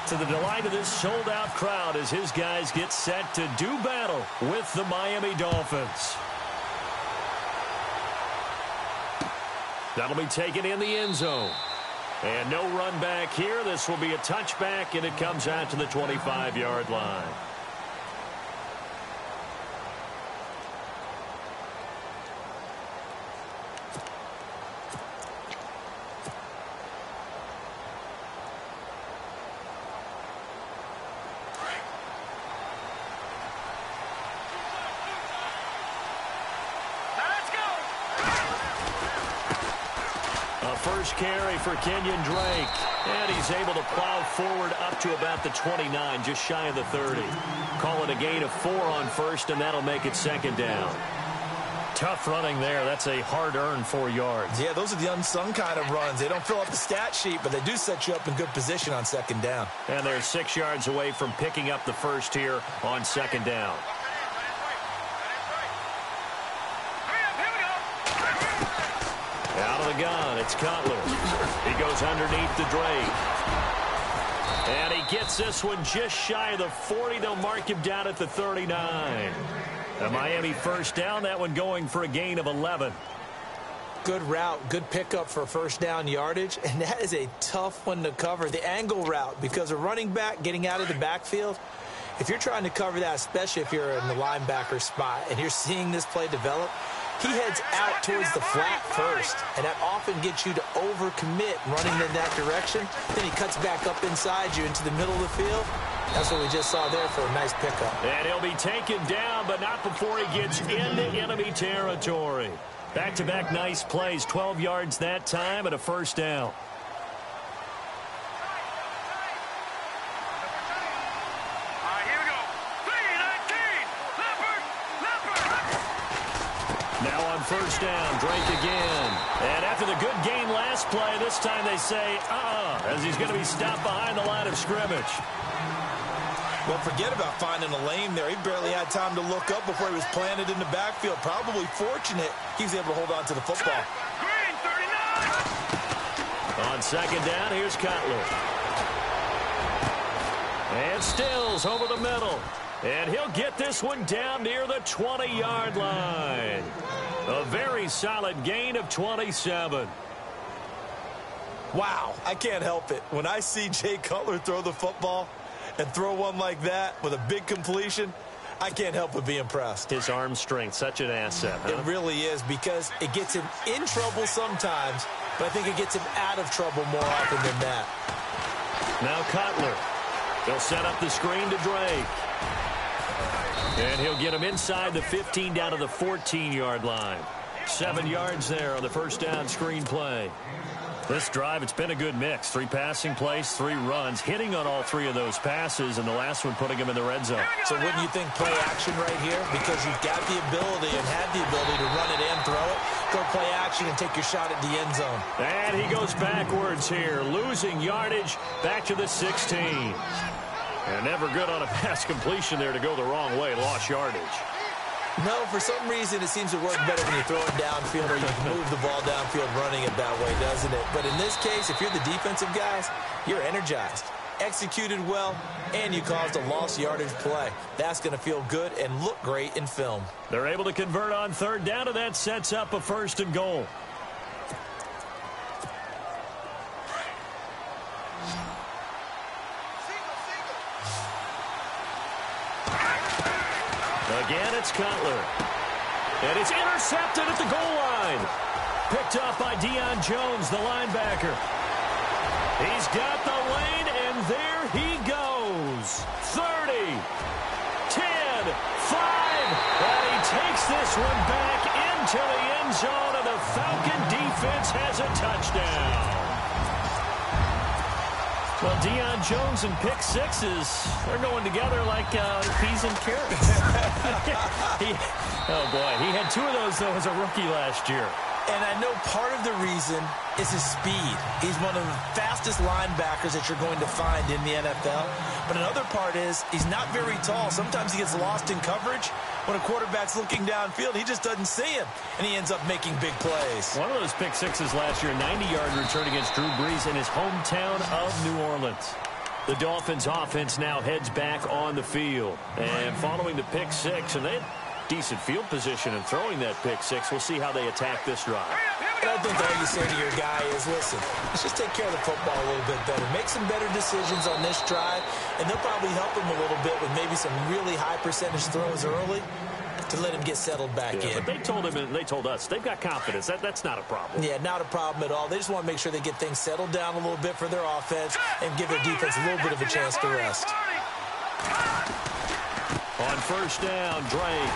to the delight of this sold-out crowd as his guys get set to do battle with the Miami Dolphins. That'll be taken in the end zone. And no run back here. This will be a touchback, and it comes out to the 25-yard line. First carry for Kenyon Drake. And he's able to plow forward up to about the 29, just shy of the 30. Call it a gain of 4 on first, and that'll make it second down. Tough running there. That's a hard-earned 4 yards. Yeah, those are the unsung kind of runs. They don't fill up the stat sheet, but they do set you up in good position on second down. And they're 6 yards away from picking up the first here on second down. Out of the gun, it's Cutler. He goes underneath to Drake. And he gets this one just shy of the 40. They'll mark him down at the 39. The Miami first down, that one going for a gain of 11. Good route, good pickup for first down yardage, and that is a tough one to cover. The angle route, because a running back getting out of the backfield, if you're trying to cover that, especially if you're in the linebacker spot and you're seeing this play develop, he heads out towards the flat first, and that often gets you to overcommit running in that direction. Then he cuts back up inside you into the middle of the field. That's what we just saw there for a nice pickup. And he'll be taken down, but not before he gets into enemy territory. Back-to-back nice plays, 12 yards that time and a first down. Now on first down, Drake again. And after the good gain last play, this time they say, as he's going to be stopped behind the line of scrimmage. Well, forget about finding a lane there. He barely had time to look up before he was planted in the backfield. Probably fortunate he was able to hold on to the football. Green, 39. On second down, here's Cutler. And Stills over the middle. And he'll get this one down near the 20-yard line. A very solid gain of 27. Wow, I can't help it. When I see Jay Cutler throw the football and throw one like that with a big completion, I can't help but be impressed. His arm strength, such an asset, huh? It really is, because it gets him in trouble sometimes, but I think it gets him out of trouble more often than that. Now Cutler. They'll set up the screen to Drake. And he'll get him inside the 15 down to the 14-yard line. 7 yards there on the first down screen play. This drive, it's been a good mix. 3 passing plays, 3 runs, hitting on all 3 of those passes, and the last one putting him in the red zone. So wouldn't you think play action right here? Because you've got the ability and have the ability to run it and throw it. Go play action and take your shot at the end zone. And he goes backwards here, losing yardage back to the 16. And never good on a pass completion there to go the wrong way, lost yardage. No, for some reason it seems to work better when you throw it downfield or you can move the ball downfield running it that way, doesn't it? But in this case, if you're the defensive guys, you're energized, executed well, and you caused a lost yardage play. That's going to feel good and look great in film. They're able to convert on third down, and that sets up a first and goal. Again, it's Cutler. And it's intercepted at the goal line. Picked up by Deion Jones, the linebacker. He's got the lane, and there he goes. 30, 10, 5. And he takes this one back into the end zone, and the Falcon defense has a touchdown. Well, Deion Jones and pick sixes, they're going together like peas and carrots. Oh, boy. He had 2 of those, though, as a rookie last year. And I know part of the reason is his speed. He's one of the fastest linebackers that you're going to find in the NFL. But another part is he's not very tall. Sometimes he gets lost in coverage. When a quarterback's looking downfield, he just doesn't see him, and he ends up making big plays. One of those pick sixes last year, 90-yard return against Drew Brees in his hometown of New Orleans. The Dolphins offense now heads back on the field. And following the pick six, and they had decent field position in throwing that pick six. We'll see how they attack this drive. And I think all you say to your guy is, listen, let's just take care of the football a little bit better. Make some better decisions on this drive, and they'll probably help him a little bit with maybe some really high percentage throws early to let him get settled back in. But they told him and they told us they've got confidence. That's not a problem. Yeah, not a problem at all. They just want to make sure they get things settled down a little bit for their offense and give their defense a little bit of a chance to rest. On first down, Drake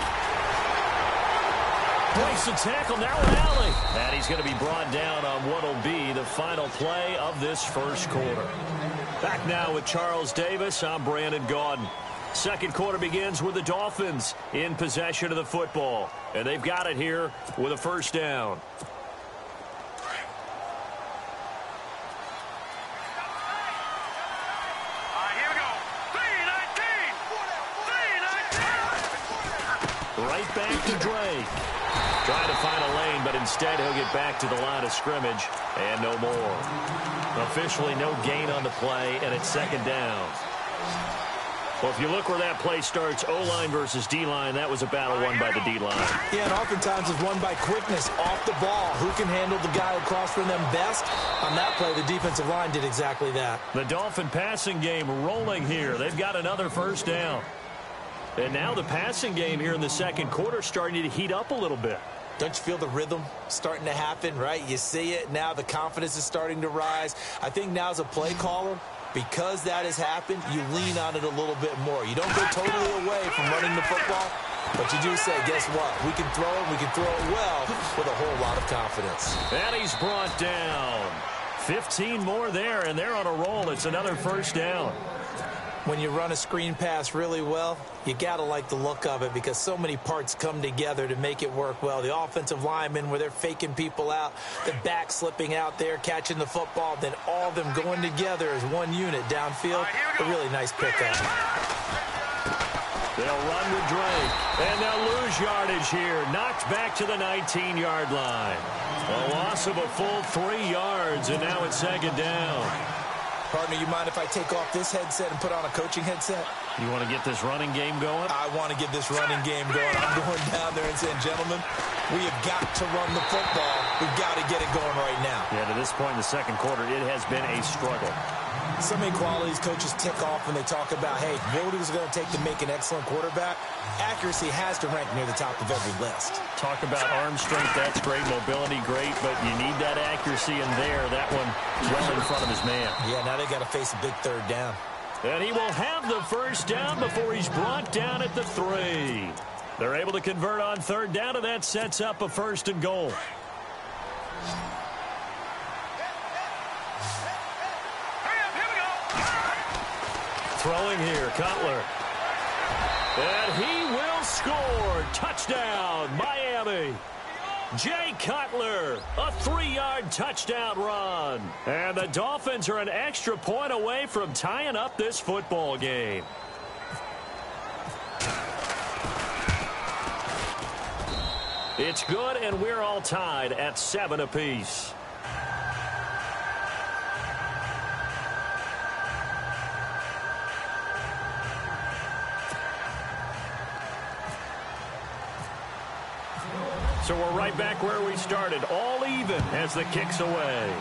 breaks the tackle, now an alley. And he's going to be brought down on what will be the final play of this first quarter. Back now with Charles Davis, I'm Brandon Gaudin. Second quarter begins with the Dolphins in possession of the football. And they've got it here with a first down. Here we go. 3-19. Right back to Drake. Trying to find a lane, but instead he'll get back to the line of scrimmage and no more. Officially no gain on the play, and it's second down. Well, if you look where that play starts, O-line versus D-line, that was a battle won by the D-line. Yeah, and oftentimes it's won by quickness off the ball. Who can handle the guy across from them best? On that play, the defensive line did exactly that. The Dolphin passing game rolling here. They've got another first down. And now the passing game here in the second quarter starting to heat up a little bit. Don't you feel the rhythm starting to happen, right? You see it. Now the confidence is starting to rise. I think now as a play caller, because that has happened, you lean on it a little bit more. You don't go totally away from running the football, but you do say, guess what? We can throw it. We can throw it well with a whole lot of confidence. And he's brought down. 15 more there, and they're on a roll. It's another first down. When you run a screen pass really well, you got to like the look of it because so many parts come together to make it work well. The offensive linemen, where they're faking people out, the back slipping out there, catching the football, then all of them going together as one unit downfield. A really nice pickup. They'll run with Drake, and they'll lose yardage here. Knocked back to the 19-yard line. A loss of a full 3 yards, and now it's second down. Partner, you mind if I take off this headset and put on a coaching headset? You want to get this running game going? I want to get this running game going. I'm going down there and saying, gentlemen, we have got to run the football. We've got to get it going right now. Yeah, to this point in the second quarter, it has been a struggle. So many qualities coaches tick off when they talk about, hey, what is it going to take to make an excellent quarterback? Accuracy has to rank near the top of every list. Talk about arm strength, that's great. Mobility, great. But you need that accuracy in there. That one well in front of his man. Yeah, now they got to face a big third down. And he will have the first down before he's brought down at the 3. They're able to convert on third down, and that sets up a first and goal. Throwing here, Cutler. And he will score. Touchdown, Miami. Jay Cutler, a 3-yard touchdown run. And the Dolphins are an extra point away from tying up this football game. It's good, and we're all tied at 7 apiece. So we're right back where we started, all even as the kick's away.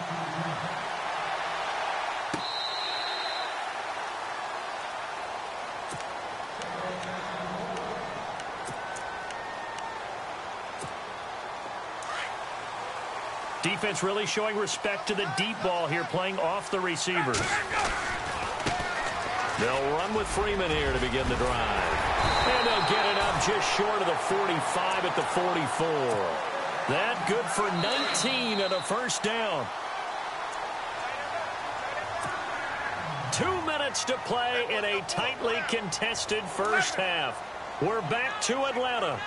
Defense really showing respect to the deep ball here, playing off the receivers. They'll run with Freeman here to begin the drive. And they'll get it up just short of the 45 at the 44. That good for 19 and a first down. 2 minutes to play in a tightly contested first half. We're back to Atlanta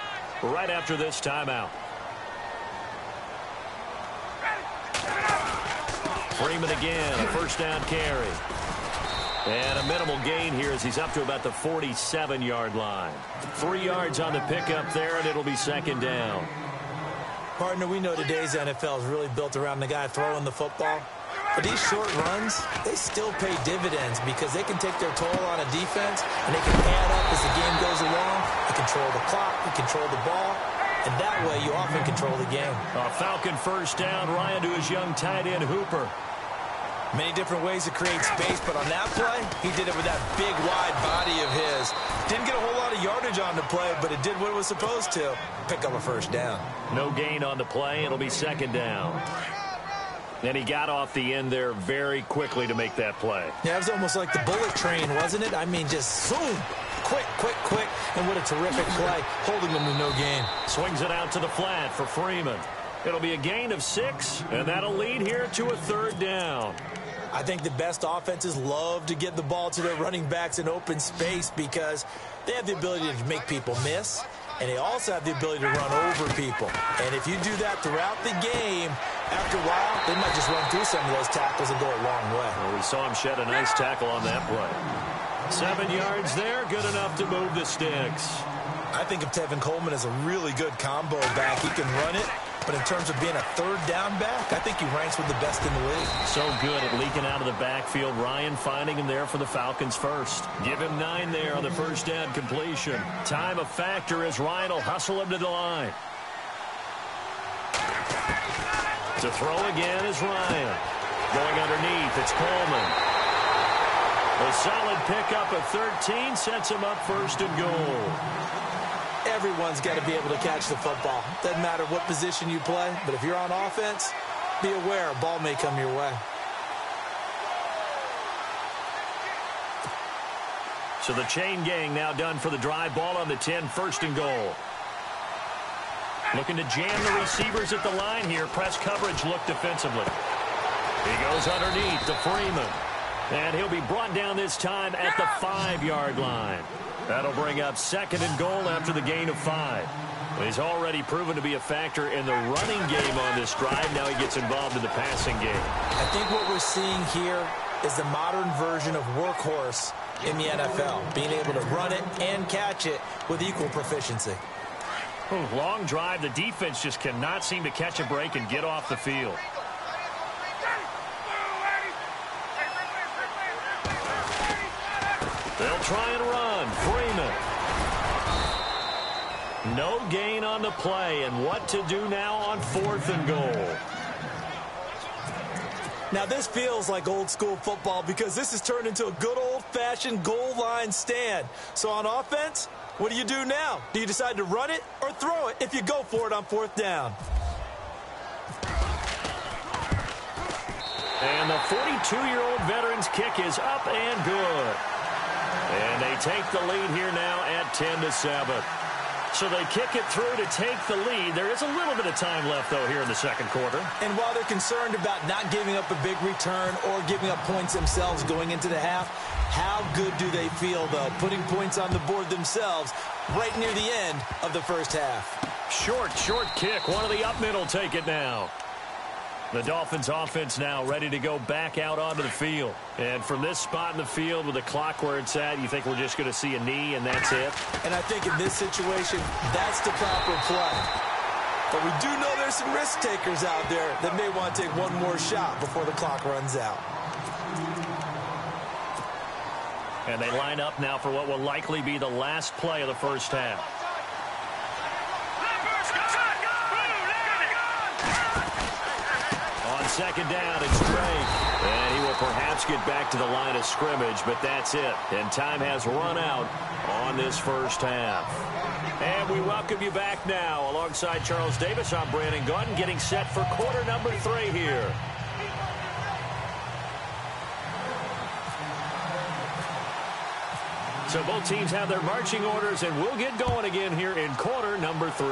right after this timeout. Freeman again, a first down carry. And a minimal gain here as he's up to about the 47-yard line. 3 yards on the pickup there, and it'll be second down. Partner, we know today's NFL is really built around the guy throwing the football. But these short runs, they still pay dividends because they can take their toll on a defense, and they can add up as the game goes along. You control the clock, you control the ball, and that way you often control the game. A Falcon first down, Ryan to his young tight end, Hooper. Many different ways to create space, but on that play, he did it with that big, wide body of his. Didn't get a whole lot of yardage on the play, but it did what it was supposed to. Pick up a first down. No gain on the play. It'll be second down. And he got off the end there very quickly to make that play. Yeah, it was almost like the bullet train, wasn't it? I mean, just zoom. Quick, quick, quick. And what a terrific play, holding him with no gain. Swings it out to the flat for Freeman. It'll be a gain of 6, and that'll lead here to a third down. I think the best offenses love to get the ball to their running backs in open space because they have the ability to make people miss, and they also have the ability to run over people. And if you do that throughout the game, after a while, they might just run through some of those tackles and go a long way. Well, we saw him shed a nice tackle on that play. 7 yards there, good enough to move the sticks. I think of Tevin Coleman as a really good combo back. He can run it, but in terms of being a third down back, I think he ranks with the best in the league. So good at leaking out of the backfield. Ryan finding him there for the Falcons first. Give him 9 there on the first down completion. Time a factor as Ryan will hustle him to the line. To throw again is Ryan. Going underneath, it's Coleman. A solid pickup of 13 sets him up first and goal. Everyone's got to be able to catch the football. Doesn't matter what position you play, but if you're on offense, be aware a ball may come your way. So the chain gang now done for the drive. Ball on the 10, first and goal. Looking to jam the receivers at the line here. Press coverage look defensively. He goes underneath to Freeman. And he'll be brought down this time at the 5-yard line. That'll bring up second and goal after the gain of 5. He's already proven to be a factor in the running game on this drive. Now he gets involved in the passing game. I think what we're seeing here is the modern version of workhorse in the NFL, being able to run it and catch it with equal proficiency. Long drive. The defense just cannot seem to catch a break and get off the field. They'll try and run. Freeman. No gain on the play, and what to do now on 4th and goal. Now this feels like old school football because this has turned into a good old-fashioned goal line stand. So on offense, what do you do now? Do you decide to run it or throw it if you go for it on 4th down? And the 42-year-old veteran's kick is up and good. And they take the lead here now at 10-7. So they kick it through to take the lead. There is a little bit of time left, though, here in the second quarter. And while they're concerned about not giving up a big return or giving up points themselves going into the half, how good do they feel, though, putting points on the board themselves right near the end of the first half? Short kick. One of the up mid will take it now. The Dolphins offense now ready to go back out onto the field. And from this spot in the field with the clock where it's at, you think we're just going to see a knee and that's it? And I think in this situation, that's the proper play. But we do know there's some risk takers out there that may want to take one more shot before the clock runs out. And they line up now for what will likely be the last play of the first half. Second down, it's Drake. And he will perhaps get back to the line of scrimmage, but that's it. And time has run out on this first half. And we welcome you back now. Alongside Charles Davis, I'm Brandon Gunn, getting set for quarter number 3 here. So both teams have their marching orders, and we'll get going again here in quarter number 3.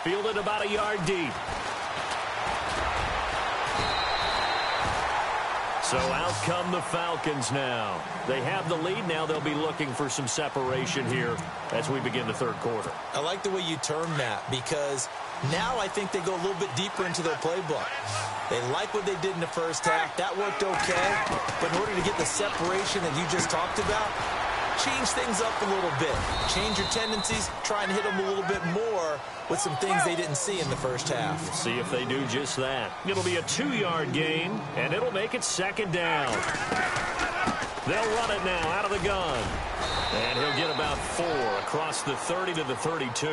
Fielded about a yard deep. So out come the Falcons now. They have the lead. Now they'll be looking for some separation here as we begin the third quarter. I like the way you term that because now I think they go a little bit deeper into their playbook. They like what they did in the first half. That worked okay. But in order to get the separation that you just talked about, change things up a little bit. Change your tendencies, try and hit them a little bit more with some things they didn't see in the first half. See if they do just that. It'll be a 2-yard gain, and it'll make it second down. They'll run it now out of the gun. And he'll get about 4 across the 30 to the 32.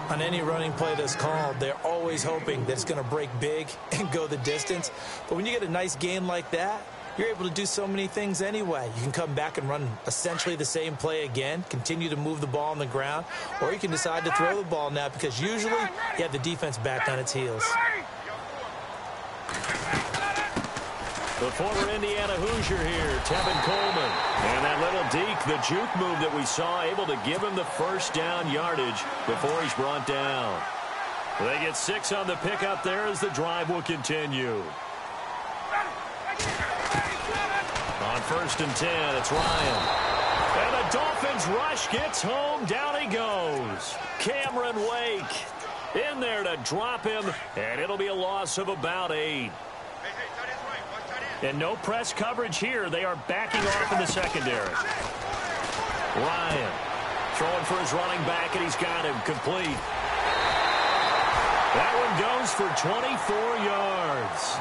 On any running play that's called, they're always hoping that it's going to break big and go the distance. But when you get a nice gain like that, you're able to do so many things anyway. You can come back and run essentially the same play again, continue to move the ball on the ground, or you can decide to throw the ball now because usually you have the defense back on its heels. The former Indiana Hoosier here, Tevin Coleman. And that little deke, the juke move that we saw, able to give him the first down yardage before he's brought down. They get 6 on the pickup there as the drive will continue. On 1st and 10, it's Ryan. And the Dolphins rush gets home. Down he goes. Cameron Wake in there to drop him, and it'll be a loss of about 8. And no press coverage here. They are backing off in the secondary. Ryan throwing for his running back, and he's got him complete. That one goes for 24 yards.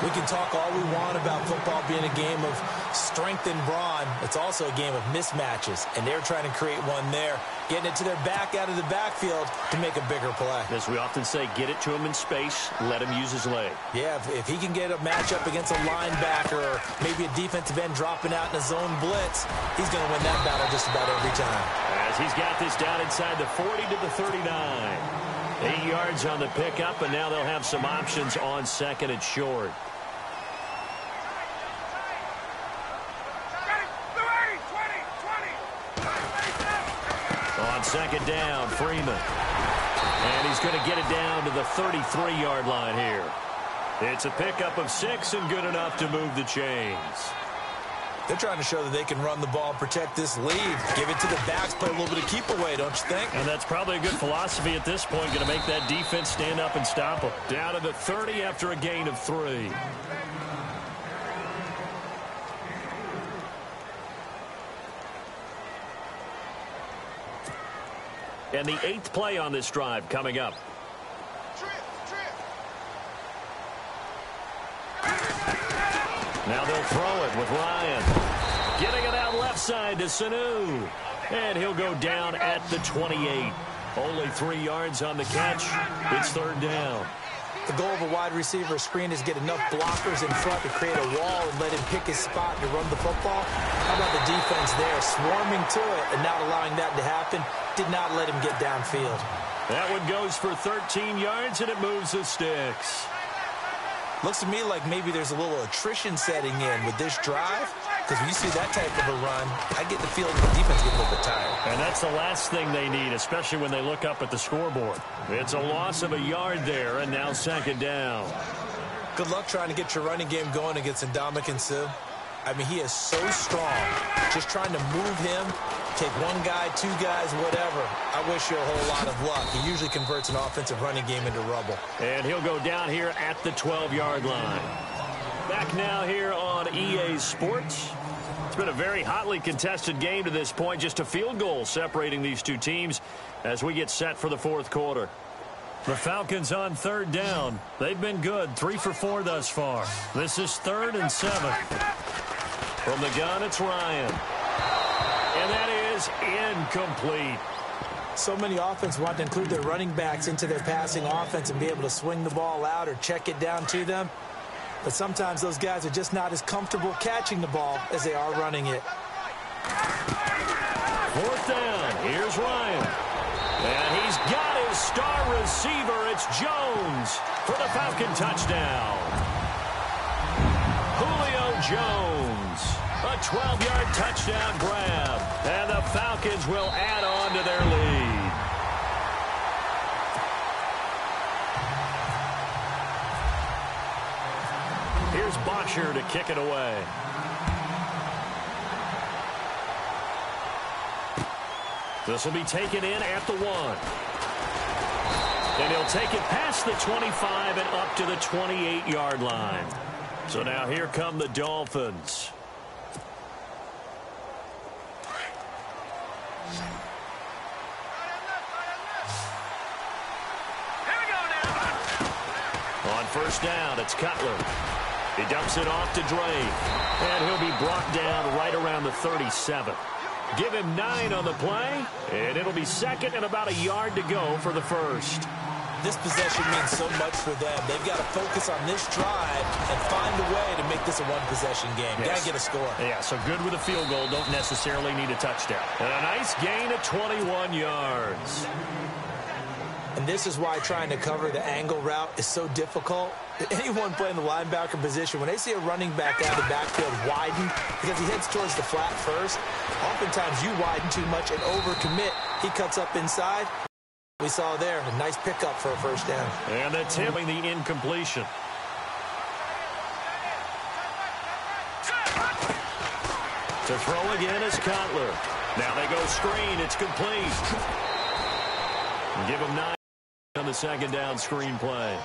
We can talk all we want about football being a game of strength and brawn. It's also a game of mismatches, and they're trying to create one there, getting it to their back out of the backfield to make a bigger play. As we often say, get it to him in space, let him use his leg. Yeah, if he can get a matchup against a linebacker or maybe a defensive end dropping out in a zone blitz, he's going to win that battle just about every time. As he's got this down inside the 40 to the 39. 8 yards on the pickup, and now they'll have some options on second and short. On second down, Freeman. And he's going to get it down to the 33-yard line here. It's a pickup of 6 and good enough to move the chains. They're trying to show that they can run the ball, protect this lead, give it to the backs, play a little bit of keep away, don't you think? And that's probably a good philosophy at this point, going to make that defense stand up and stop them. Down to the 30 after a gain of 3. And the 8th play on this drive coming up. Now they'll throw it with Ryan. Getting it out left side to Sanu. And he'll go down at the 28. Only 3 yards on the catch. It's 3rd down. The goal of a wide receiver screen is get enough blockers in front to create a wall and let him pick his spot to run the football. How about the defense there, swarming to it and not allowing that to happen? Did not let him get downfield. That one goes for 13 yards, and it moves the sticks. Looks to me like maybe there's a little attrition setting in with this drive, because when you see that type of a run, I get the feeling the defense gets a little bit tired. And that's the last thing they need, especially when they look up at the scoreboard. It's a loss of a yard there, and now 2nd down. Good luck trying to get your running game going against Ndamukong Suh. I mean, he is so strong. Just trying to move him, take 1 guy, 2 guys, whatever. I wish you a whole lot of luck. He usually converts an offensive running game into rubble. And he'll go down here at the 12-yard line. Back now here on EA Sports. It's been a very hotly contested game to this point. Just a field goal separating these two teams as we get set for the 4th quarter. The Falcons on 3rd down. They've been good, 3 for 4 thus far. This is 3rd and 7. From the gun, it's Ryan. And that is incomplete. So many offenses want to include their running backs into their passing offense and be able to swing the ball out or check it down to them. But sometimes those guys are just not as comfortable catching the ball as they are running it. 4th down. Here's Ryan. And he's got his star receiver. It's Jones for the Falcon touchdown. Julio Jones. A 12-yard touchdown grab. And the Falcons will add on to their lead. Here's Boxer to kick it away. This will be taken in at the 1. And he'll take it past the 25 and up to the 28-yard line. So now here come the Dolphins. first down. It's Cutler. He dumps it off to Drake. And he'll be brought down right around the 37. Give him 9 on the play, and it'll be second and about a yard to go for the first. This possession means so much for them. They've got to focus on this drive and find a way to make this a one-possession game. Yes. Got to get a score. Yeah, so good with a field goal. Don't necessarily need a touchdown. And a nice gain of 21 yards. And this is why trying to cover the angle route is so difficult. Anyone playing the linebacker position, when they see a running back out of the backfield widen because he heads towards the flat first, oftentimes you widen too much and overcommit. He cuts up inside. We saw there a nice pickup for a first down. And that's handling the incompletion. To throw again is Cutler. Now they go screen. It's complete. Give him 9 on the second down screen play.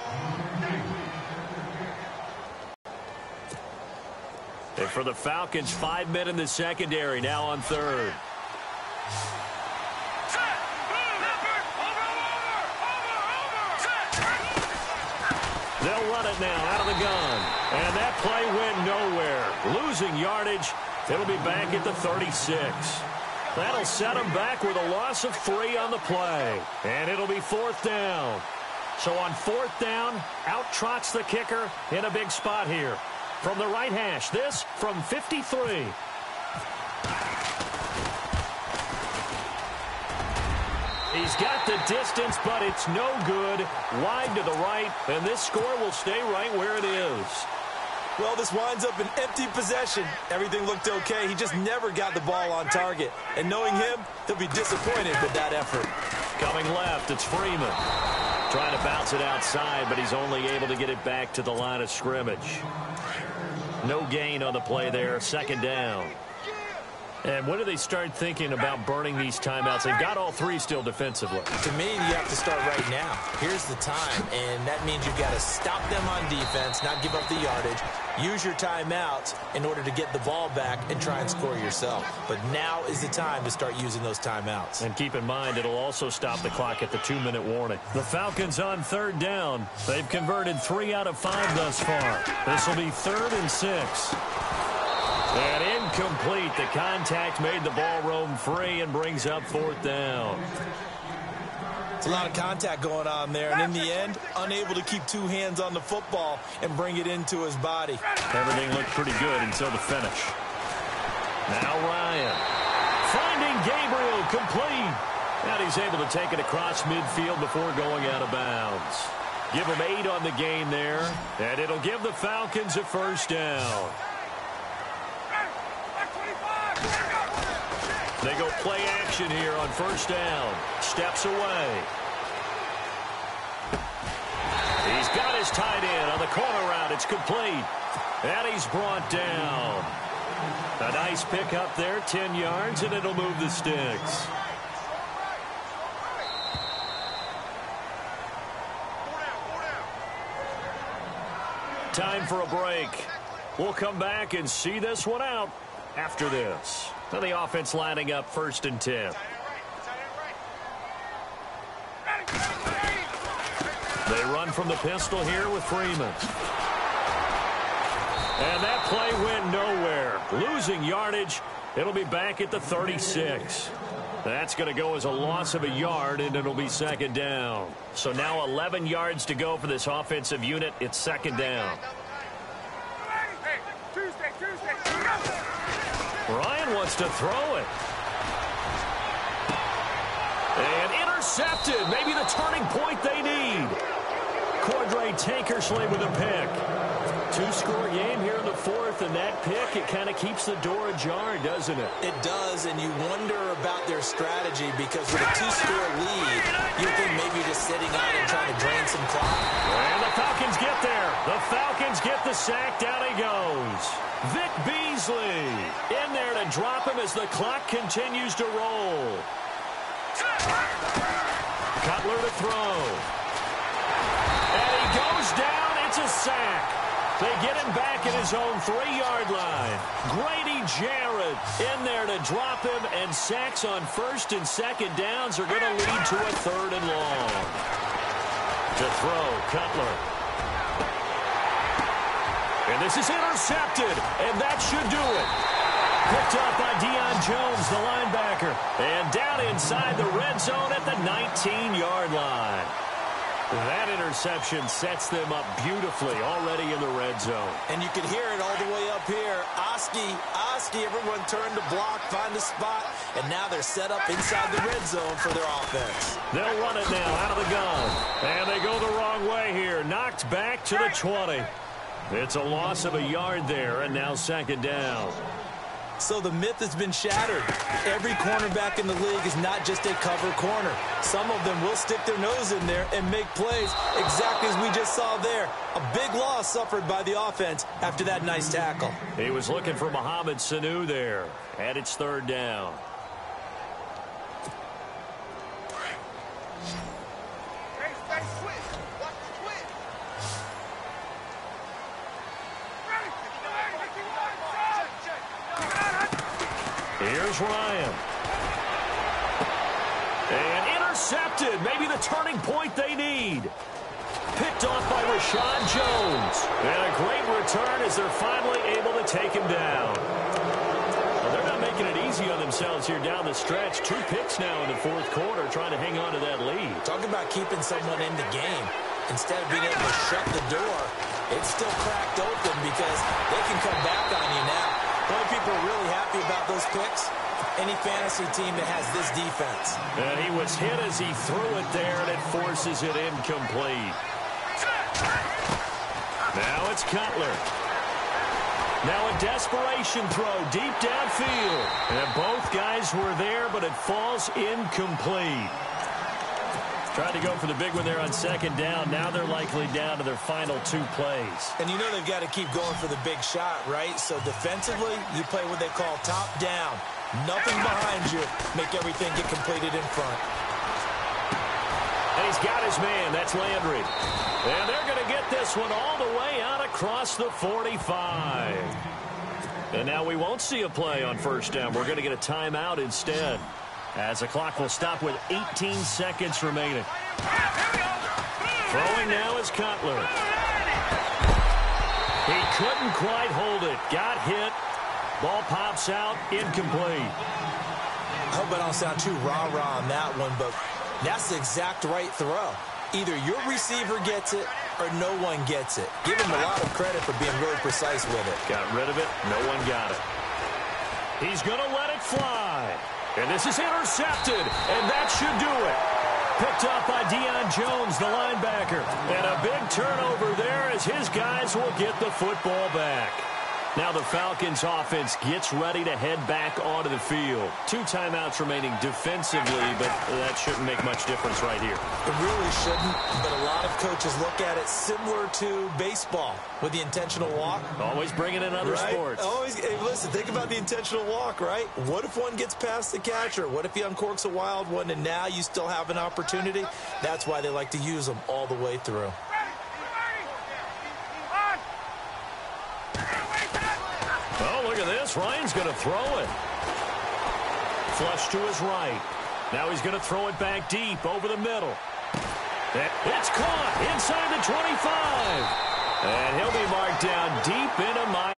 And for the Falcons, 5 men in the secondary, now on third. They'll run it now out of the gun. And that play went nowhere. Losing yardage. It'll be back at the 36. That'll set them back with a loss of 3 on the play. And it'll be fourth down. So on fourth down, out trots the kicker in a big spot here. From the right hash, this from 53. He's got the distance, but it's no good. Wide to the right, and this score will stay right where it is. Well, this winds up an empty possession. Everything looked okay. He just never got the ball on target. And knowing him, he'll be disappointed with that effort. Coming left, it's Freeman. Trying to bounce it outside, but he's only able to get it back to the line of scrimmage. No gain on the play there, second down. And when do they start thinking about burning these timeouts? They've got all 3 still defensively. To me, you have to start right now. Here's the time, and that means you've got to stop them on defense, not give up the yardage, use your timeouts in order to get the ball back and try and score yourself. But now is the time to start using those timeouts. And keep in mind, it'll also stop the clock at the 2-minute warning. The Falcons on third down. They've converted 3 out of 5 thus far. This will be 3rd and 6. And incomplete. The contact made the ball roam free and brings up fourth down. It's a lot of contact going on there, and in the end, unable to keep 2 hands on the football and bring it into his body. Everything looked pretty good until the finish. Now Ryan. Finding Gabriel complete. And he's able to take it across midfield before going out of bounds. Give him 8 on the game there, and it'll give the Falcons a first down. They go play action here on first down. Steps away. He's got his tight end on the corner route. It's complete. And he's brought down. A nice pick up there, 10 yards, and it'll move the sticks. Time for a break. We'll come back and see this one out after this. So the offense lining up 1st and 10. They run from the pistol here with Freeman. And that play went nowhere. Losing yardage. It'll be back at the 36. That's going to go as a loss of a yard, and it'll be second down. So now 11 yards to go for this offensive unit. It's second down. Ryan wants to throw it. And intercepted. Maybe the turning point they need. Cordray Tankersley with a pick. 2-score game here in the 4th, and that pick, it kind of keeps the door ajar, doesn't it? It does, and you wonder about their strategy because with a 2-score lead, you think maybe you're just sitting out and trying to drain some clock. And the Falcons get there. The Falcons get the sack. Down he goes. Vic Beasley in there to drop him as the clock continues to roll. Cutler to throw. And he goes down. It's a sack. They get him back at his own 3-yard line. Grady Jarrett in there to drop him, and sacks on 1st and 2nd downs are going to lead to a 3rd and long. To throw, Cutler. And this is intercepted, and that should do it. Picked up by Jones, the linebacker. And down inside the red zone at the 19-yard line. That interception sets them up beautifully already in the red zone. And you can hear it all the way up here. Oski, everyone turned to block, find a spot, and now they're set up inside the red zone for their offense. They'll run it now out of the gun. And they go the wrong way here. Knocked back to the 20. It's a loss of a yard there, and now second down. So the myth has been shattered. Every cornerback in the league is not just a cover corner. Some of them will stick their nose in there and make plays exactly as we just saw there. A big loss suffered by the offense after that nice tackle. He was looking for Mohamed Sanu there, and it's third down. Here's Ryan. And intercepted. Maybe the turning point they need. Picked off by Rashad Jones. And a great return as they're finally able to take him down. Well, they're not making it easy on themselves here down the stretch. 2 picks now in the fourth quarter trying to hang on to that lead. Talk about keeping someone in the game. Instead of being able to shut the door, it's still cracked open because they can come back on you now. The only people are really happy about those picks, any fantasy team that has this defense. And he was hit as he threw it there, and it forces it incomplete. Now it's Cutler. Now a desperation throw deep downfield. And both guys were there, but it falls incomplete. Tried to go for the big one there on second down. Now they're likely down to their final 2 plays. And you know they've got to keep going for the big shot, right? So defensively, you play what they call top down. Nothing behind you. Make everything get completed in front. And he's got his man. That's Landry. And they're going to get this one all the way out across the 45. And now we won't see a play on first down. We're going to get a timeout instead, as the clock will stop with 18 seconds remaining. Throwing now is Cutler. He couldn't quite hold it. Got hit. Ball pops out. Incomplete. I hope I don't sound too rah-rah on that one, but that's the exact right throw. Either your receiver gets it or no one gets it. Give him a lot of credit for being really precise with it. Got rid of it. No one got it. He's going to let it fly. And this is intercepted, and that should do it. Picked up by Jones, the linebacker. And a big turnover there as his guys will get the football back. Now the Falcons offense gets ready to head back onto the field. 2 timeouts remaining defensively, but that shouldn't make much difference right here. It really shouldn't, but a lot of coaches look at it similar to baseball with the intentional walk. Always bringing in other sports. Always, hey, listen, think about the intentional walk, right? What if one gets past the catcher? What if he uncorks a wild one and now you still have an opportunity? That's why they like to use them all the way through. Oh, look at this. Ryan's going to throw it. Flush to his right. Now he's going to throw it back deep over the middle. It's caught inside the 25. And he'll be marked down deep into my